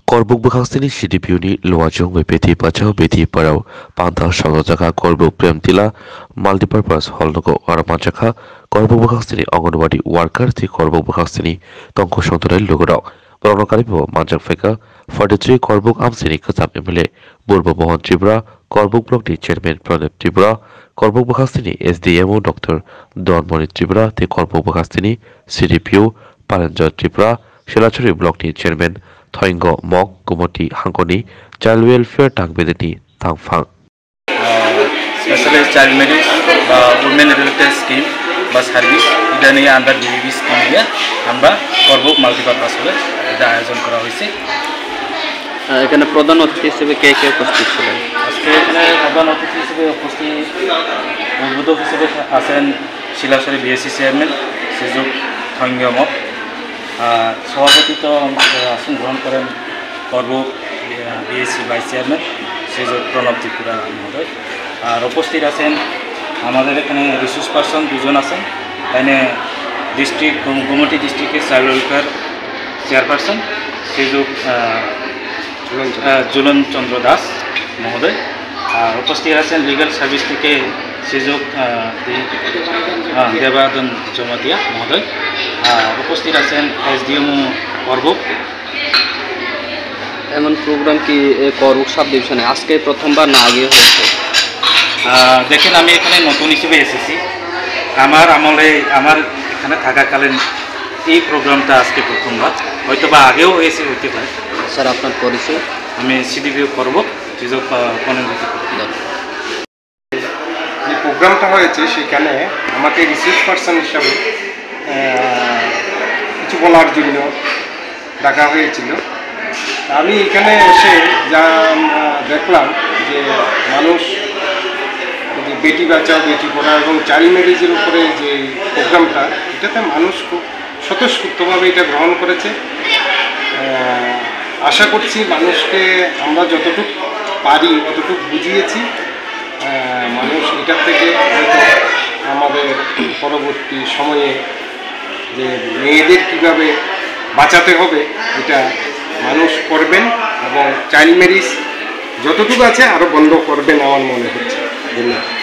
Korbuk Bukhastini CDPUni Luajong Beti Pachao Beti Parao Pantha Shalojaka Korbuk Premtila Multipurpose Holnoko Aramachaka Korbuk Bukhastini Angonwadi Worker the Korbuk Bukhastini Tonko Shontorai Lugorao Pronokaripo Manjak Feka 43 Korbuk Amsini Kazam Emile Burbo Mohan Tribra Korbuk Block the Chairman Pranep Tribra Korbuk Bukhastini SDMO Dr. Don Moni Tribra the Korbuk Bukhastini CDPU Paranjot Tribra Shilachuri Block the Chairman Thoingo Mok Gumoti Hangoni Child Welfare Tangbedeti Tangfang Specialized Child Marriage Women Related Scheme বা service এটা নিয়ে under BBB scheme নিয়ে আমরা Karbook multipurpose হলে এটা আয়োজন করা হয়েছে। এখানে প্রধান অতিথি হিসেবে কে কে উপস্থিত ছিলেন? আজকে এখানে প্রধান অতিথি হিসেবে উপস্থিত উদ্বোধক হিসেবে আছেন শিলাচরী বিএসসি চেয়ারম্যান শ্রীযুক্ত থৈঙ্গ মক, সভাপতিত্ব আসন গ্রহণ করেন করবুক বিএসসি ভাইস চেয়ারম্যান শ্রীযুক্ত প্রণব ত্রিপুরা মহোদয়। আর উপস্থিত আছেন আমাদের এখানে রিসোর্স পার্সন দুজন আছেন, এখানে ডিস্ট্রিক্ট গোমতী ডিস্ট্রিক্টের চাইল্ড ওয়েলফেয়ার চেয়ারপারসন শ্রীযুক্ত জুলন চন্দ্র দাস মহোদয়। আর উপস্থিত আছেন লিগাল সার্ভিস থেকে শ্রীযুক্ত দেবাদন জমাতিয়া মহোদয়। আর উপস্থিত আছেন এসডিএমও করবুক। এমন প্রোগ্রাম কি করবুক সাব ডিভিশনে আজকে প্রথমবার না আগে হয়েছে? দেখেন, আমি এখানে নতুন হিসেবে এসেছি। আমার আমলে আমার এখানে থাকাকালীন এই প্রোগ্রামটা আজকে প্রথমবার, হয়তো বা আগেও হয়েছে হতে পারে। স্যার, আপনার পরিচয়? আমি সিডিপিও করবুক সুযোগ পনেরোটি। যে প্রোগ্রামটা হয়েছে সেখানে আমাকে রিসোর্স পার্সন হিসাবে কিছু বলার জন্য ডাকা হয়েছিল। আমি এখানে এসে যা দেখলাম যে মানুষ যে বেটি বাঁচাও বেটি পড়াও এবং চাইল্ড ম্যারেজের উপরে যে প্রোগ্রামটা, এটাতে মানুষ খুব স্বতঃস্ফূর্তভাবে এটা গ্রহণ করেছে। আশা করছি মানুষকে আমরা যতটুকু পারি অতটুকু বুঝিয়েছি। মানুষ এটার থেকে হয়তো আমাদের পরবর্তী সময়ে যে মেয়েদের কীভাবে বাঁচাতে হবে এটা মানুষ করবেন এবং চাইল্ড ম্যারেজ যতটুকু আছে আরও বন্ধ করবেন আমার মনে হচ্ছে। ধন্যবাদ।